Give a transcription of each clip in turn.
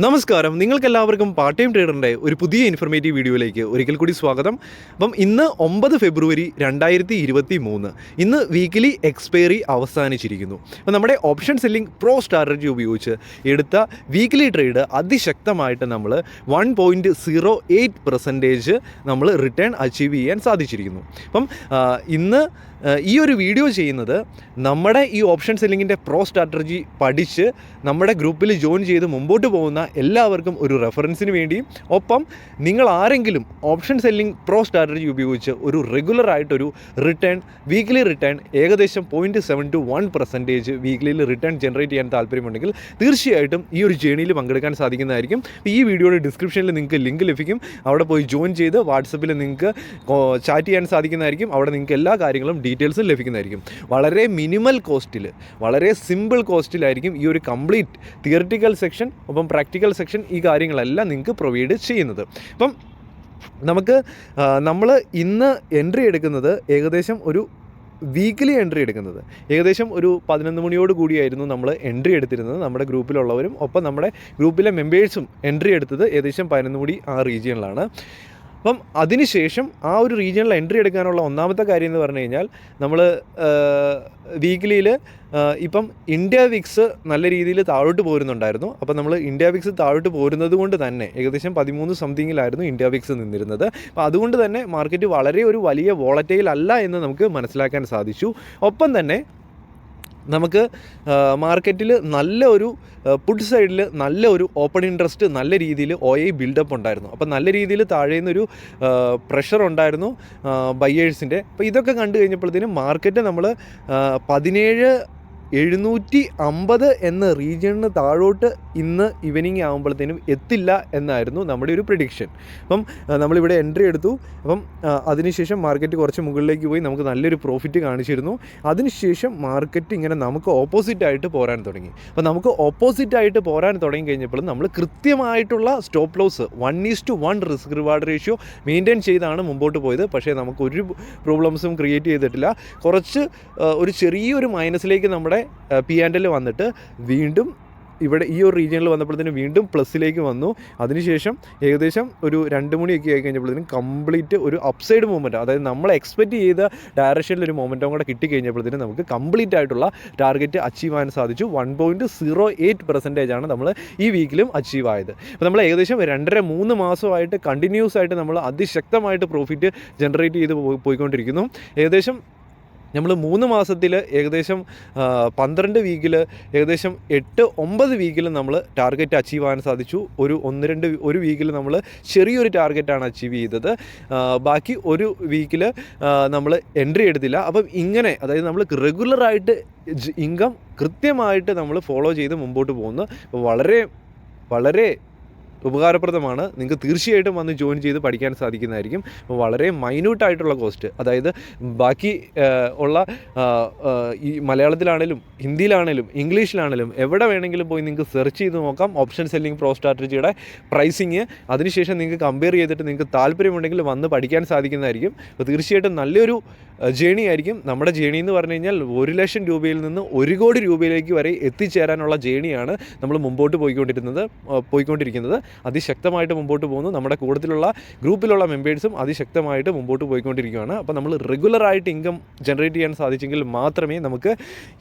നമസ്കാരം, നിങ്ങൾക്കെല്ലാവർക്കും part time ട്രേഡറിൻ്റെ ഒരു പുതിയ ഇൻഫർമേറ്റീവ് വീഡിയോയിലേക്ക് ഒരിക്കൽ കൂടി സ്വാഗതം. അപ്പം ഇന്ന് 9 ഫെബ്രുവരി 2023, ഇന്ന് വീക്കിലി എക്സ്പയറി അവസാനിച്ചിരിക്കുന്നു. അപ്പം നമ്മുടെ ഓപ്ഷൻ സെല്ലിംഗ് പ്രോ സ്ട്രാറ്റജി ഉപയോഗിച്ച് എടുത്ത വീക്കിലി ട്രേഡ് അതിശക്തമായിട്ട് നമ്മൾ 1.08% നമ്മൾ റിട്ടേൺ അച്ചീവ് ചെയ്യാൻ സാധിച്ചിരിക്കുന്നു. അപ്പം ഇന്ന് ഈ ഒരു വീഡിയോ ചെയ്യുന്നത് നമ്മുടെ ഈ ഓപ്ഷൻ സെല്ലിങ്ങിൻ്റെ പ്രോ സ്ട്രാറ്റജി പഠിച്ച് നമ്മുടെ ഗ്രൂപ്പിൽ ജോയിൻ ചെയ്ത് മുമ്പോട്ട് പോകുന്ന എല്ലാവർക്കും ഒരു റെഫറൻസിന് വേണ്ടിയും, ഒപ്പം നിങ്ങൾ ആരെങ്കിലും ഓപ്ഷൻ സെല്ലിംഗ് പ്രോ സ്ട്രാറ്റജി ഉപയോഗിച്ച് ഒരു റെഗുലറായിട്ടൊരു റിട്ടേൺ, വീക്കിലി റിട്ടേൺ ഏകദേശം 0.7 to 1% വീക്കിലിയിൽ റിട്ടേൺ ജനറേറ്റ് ചെയ്യാൻ താല്പര്യമുണ്ടെങ്കിൽ തീർച്ചയായിട്ടും ഈ ഒരു ജേണിയിൽ പങ്കെടുക്കാൻ സാധിക്കുന്നതായിരിക്കും. ഈ വീഡിയോയുടെ ഡിസ്ക്രിപ്ഷനിൽ നിങ്ങൾക്ക് ലിങ്ക് ലഭിക്കും. അവിടെ പോയി ജോയിൻ ചെയ്ത് വാട്സപ്പിൽ നിങ്ങൾക്ക് ചാറ്റ് ചെയ്യാൻ സാധിക്കുന്നതായിരിക്കും. അവിടെ നിങ്ങൾക്ക് എല്ലാ കാര്യങ്ങളും ഡീറ്റെയിൽസും ലഭിക്കുന്നതായിരിക്കും. വളരെ മിനിമൽ കോസ്റ്റിൽ, വളരെ സിമ്പിൾ കോസ്റ്റിലായിരിക്കും ഈ ഒരു കംപ്ലീറ്റ് തിയറിറ്റിക്കൽ സെക്ഷൻ, ഒപ്പം പ്രാക്ടിക്കൽ സെക്ഷൻ, ഈ കാര്യങ്ങളെല്ലാം നിങ്ങൾക്ക് പ്രൊവൈഡ് ചെയ്യുന്നത്. അപ്പം നമ്മൾ ഇന്ന് എൻട്രി എടുക്കുന്നത് ഏകദേശം ഒരു വീക്കിലി എൻട്രി എടുക്കുന്നത് ഏകദേശം ഒരു 11 മണിയോട് കൂടിയായിരുന്നു നമ്മൾ എൻട്രി എടുത്തിരുന്നത്. നമ്മുടെ ഗ്രൂപ്പിലുള്ളവരും ഒപ്പം നമ്മുടെ ഗ്രൂപ്പിലെ മെമ്പേഴ്സും എൻട്രി എടുത്തത് ഏകദേശം 11 മണി ആ റീജിയനിലാണ്. അപ്പം അതിനുശേഷം ആ ഒരു റീജിയണിൽ എൻട്രി എടുക്കാനുള്ള ഒന്നാമത്തെ കാര്യം എന്ന് പറഞ്ഞു കഴിഞ്ഞാൽ, നമ്മൾ വീക്കിലിയിൽ ഇപ്പം ഇന്ത്യ വിക്സ് നല്ല രീതിയിൽ താഴോട്ട് പോരുന്നുണ്ടായിരുന്നു. അപ്പം നമ്മൾ ഇന്ത്യ വിക്സ് താഴോട്ട് പോരുന്നത് കൊണ്ട് തന്നെ ഏകദേശം 13 സംതിങ്ങിലായിരുന്നു ഇന്ത്യ വിക്സ് നിന്നിരുന്നത്. അപ്പോൾ അതുകൊണ്ട് തന്നെ മാർക്കറ്റ് വളരെ ഒരു വലിയ വോളറ്റൈൽ അല്ല എന്ന് നമുക്ക് മനസ്സിലാക്കാൻ സാധിച്ചു. ഒപ്പം തന്നെ നമുക്ക് മാർക്കറ്റിൽ നല്ല ഒരു പുട്ട് സൈഡിൽ നല്ല ഒരു ഓപ്പൺ ഇൻട്രസ്റ്റ്, നല്ല രീതിയിൽ OI ബിൽഡപ്പ് ഉണ്ടായിരുന്നു. അപ്പോൾ നല്ല രീതിയിൽ താഴേന്നൊരു പ്രഷർ ഉണ്ടായിരുന്നു ബയ്യേഴ്സിൻ്റെ. അപ്പോൾ ഇതൊക്കെ കണ്ടു കഴിഞ്ഞപ്പോഴത്തേനും മാർക്കറ്റ് നമ്മൾ 17,750 എന്ന റീജിയണിന് താഴോട്ട് ഇന്ന് ഈവനിങ് ആകുമ്പോഴത്തേനും എത്തില്ല എന്നായിരുന്നു നമ്മുടെ ഒരു പ്രിഡിക്ഷൻ. അപ്പം നമ്മളിവിടെ എൻട്രി എടുത്തു. അപ്പം അതിനുശേഷം മാർക്കറ്റ് കുറച്ച് മുകളിലേക്ക് പോയി നമുക്ക് നല്ലൊരു പ്രോഫിറ്റ് കാണിച്ചിരുന്നു. അതിനുശേഷം മാർക്കറ്റ് ഇങ്ങനെ നമുക്ക് ഓപ്പോസിറ്റായിട്ട് പോരാൻ തുടങ്ങി. അപ്പോൾ നമുക്ക് ഓപ്പോസിറ്റായിട്ട് പോരാൻ തുടങ്ങി കഴിഞ്ഞപ്പോൾ നമ്മൾ കൃത്യമായിട്ടുള്ള stop loss 1:1 risk reward ratio maintain ചെയ്താണ് മുമ്പോട്ട് പോയത്. പക്ഷേ നമുക്കൊരു പ്രോബ്ലംസും ക്രിയേറ്റ് ചെയ്തിട്ടില്ല. കുറച്ച് ഒരു ചെറിയൊരു മൈനസിലേക്ക് നമ്മുടെ P&L വന്നിട്ട് വീണ്ടും ഇവിടെ ഈ ഒരു റീജിയനിൽ വന്നപ്പോഴത്തേനും വീണ്ടും പ്ലസ്സിലേക്ക് വന്നു. അതിനുശേഷം ഏകദേശം ഒരു 2 മണിയൊക്കെ ആയി കഴിഞ്ഞപ്പോഴത്തേനും കംപ്ലീറ്റ് ഒരു അപ്സൈഡ് മൂവ്മെൻറ്റ്, അതായത് നമ്മൾ എക്സ്പെക്റ്റ് ചെയ്ത ഡയറക്ഷനിൽ ഒരു മൊമെൻറ്റും കൂടെ കിട്ടിക്കഴിഞ്ഞപ്പോഴത്തേനും നമുക്ക് കംപ്ലീറ്റ് ആയിട്ടുള്ള ടാർഗറ്റ് അച്ചീവ് ചെയ്യാൻ സാധിച്ചു. 1.08% നമ്മൾ ഈ വീക്കിലും അച്ചീവ് ആയത്. അപ്പോൾ നമ്മൾ ഏകദേശം 2.5-3 മാസമായിട്ട് കണ്ടിന്യൂസ് ആയിട്ട് നമ്മൾ അതിശക്തമായിട്ട് പ്രോഫിറ്റ് ജനറേറ്റ് ചെയ്ത് പോയിക്കൊണ്ടിരിക്കുന്നു. ഏകദേശം നമ്മൾ 3 മാസത്തിൽ ഏകദേശം 12 വീക്കിൽ ഏകദേശം 8-9 വീക്കിൽ നമ്മൾ ടാർഗറ്റ് അച്ചീവ് ചെയ്യാൻ സാധിച്ചു. ഒരു വീക്കിൽ നമ്മൾ ചെറിയൊരു ടാർഗറ്റാണ് അച്ചീവ് ചെയ്തത്. ബാക്കി ഒരു വീക്കിൽ നമ്മൾ എൻട്രി എടുത്തില്ല. അപ്പം ഇങ്ങനെ, അതായത് നമ്മൾ റെഗുലറായിട്ട് ഇൻകം കൃത്യമായിട്ട് നമ്മൾ ഫോളോ ചെയ്ത് മുമ്പോട്ട് പോകുന്നു. വളരെ വളരെ ഉപകാരപ്രദമാണ്. നിങ്ങൾക്ക് തീർച്ചയായിട്ടും വന്ന് ജോയിൻ ചെയ്ത് പഠിക്കാൻ സാധിക്കുന്നതായിരിക്കും. അപ്പോൾ വളരെ മൈന്യൂട്ടായിട്ടുള്ള കോസ്റ്റ്, അതായത് ബാക്കി ഉള്ള ഈ മലയാളത്തിലാണേലും ഹിന്ദിയിലാണേലും ഇംഗ്ലീഷിലാണേലും എവിടെ വേണമെങ്കിലും പോയി നിങ്ങൾക്ക് സെർച്ച് ചെയ്ത് നോക്കാം ഓപ്ഷൻ സെല്ലിംഗ് പ്രോ സ്ട്രാറ്റജിയുടെ പ്രൈസിങ്. അതിനുശേഷം നിങ്ങൾക്ക് കമ്പയർ ചെയ്തിട്ട് നിങ്ങൾക്ക് താല്പര്യമുണ്ടെങ്കിൽ വന്ന് പഠിക്കാൻ സാധിക്കുന്നതായിരിക്കും. അപ്പോൾ തീർച്ചയായിട്ടും നല്ലൊരു ജേണി ആയിരിക്കും. നമ്മുടെ ജേണി എന്ന് പറഞ്ഞു കഴിഞ്ഞാൽ 1 ലക്ഷം രൂപയിൽ നിന്ന് 1 കോടി രൂപയിലേക്ക് വരെ എത്തിച്ചേരാനുള്ള ജേണിയാണ് നമ്മൾ മുമ്പോട്ട് പോയിക്കൊണ്ടിരിക്കുന്നത്. അതിശക്തമായിട്ട് മുമ്പോട്ട് പോകുന്നു. നമ്മുടെ കൂട്ടത്തിലുള്ള ഗ്രൂപ്പിലുള്ള മെമ്പേഴ്സും അതിശക്തമായിട്ട് മുമ്പോട്ട് പോയിക്കൊണ്ടിരിക്കുകയാണ്. അപ്പോൾ നമ്മൾ റെഗുലറായിട്ട് ഇൻകം ജനറേറ്റ് ചെയ്യാൻ സാധിച്ചെങ്കിൽ മാത്രമേ നമുക്ക്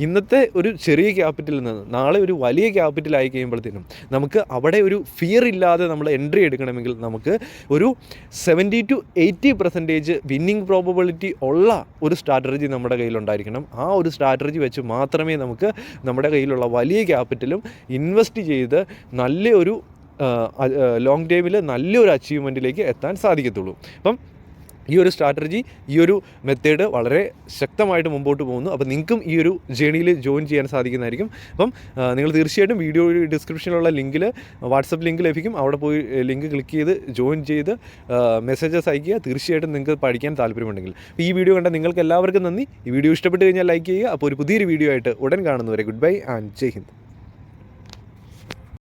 ഇന്നത്തെ ഒരു ചെറിയ ക്യാപിറ്റലിൽ നിന്ന് നാളെ ഒരു വലിയ ക്യാപിറ്റലായി കഴിയുമ്പോഴത്തേനും നമുക്ക് അവിടെ ഒരു ഫിയർ ഇല്ലാതെ നമ്മൾ എൻട്രി എടുക്കണമെങ്കിൽ നമുക്ക് ഒരു 70-80% വിന്നിംഗ് പ്രോബബിലിറ്റി ഉള്ള ഒരു സ്ട്രാറ്റജി നമ്മുടെ കയ്യിലുണ്ടായിരിക്കണം. ആ ഒരു സ്ട്രാറ്റജി വെച്ച് മാത്രമേ നമുക്ക് നമ്മുടെ കയ്യിലുള്ള വലിയ ക്യാപിറ്റലും ഇൻവെസ്റ്റ് ചെയ്ത് നല്ലൊരു ലോങ് ടൈമിൽ നല്ലൊരു അച്ചീവ്മെൻറ്റിലേക്ക് എത്താൻ സാധിക്കത്തുള്ളൂ. അപ്പം ഈ ഒരു സ്ട്രാറ്റജി, ഈ ഒരു മെത്തേഡ് വളരെ ശക്തമായിട്ട് മുമ്പോട്ട് പോകുന്നു. അപ്പോൾ നിങ്ങൾക്കും ഈ ഒരു ജേണിയിൽ ജോയിൻ ചെയ്യാൻ സാധിക്കുന്നതായിരിക്കും. അപ്പം നിങ്ങൾ തീർച്ചയായിട്ടും വീഡിയോ ഡിസ്ക്രിപ്ഷനിലുള്ള ലിങ്കിൽ വാട്സപ്പ് ലിങ്ക് ലഭിക്കും. അവിടെ പോയി ലിങ്ക് ക്ലിക്ക് ചെയ്ത് ജോയിൻ ചെയ്ത് മെസ്സേജസ് അയയ്ക്കുക. തീർച്ചയായിട്ടും നിങ്ങൾക്ക് പഠിക്കാൻ താല്പര്യമുണ്ടെങ്കിൽ. ഈ വീഡിയോ കണ്ട നിങ്ങൾക്ക് എല്ലാവർക്കും നന്ദി. ഈ വീഡിയോ ഇഷ്ടപ്പെട്ട് കഴിഞ്ഞാൽ ലൈക്ക് ചെയ്യുക. അപ്പോൾ ഒരു പുതിയൊരു വീഡിയോ ആയിട്ട് ഉടൻ കാണുന്നവരെ good bye and Jai Hind.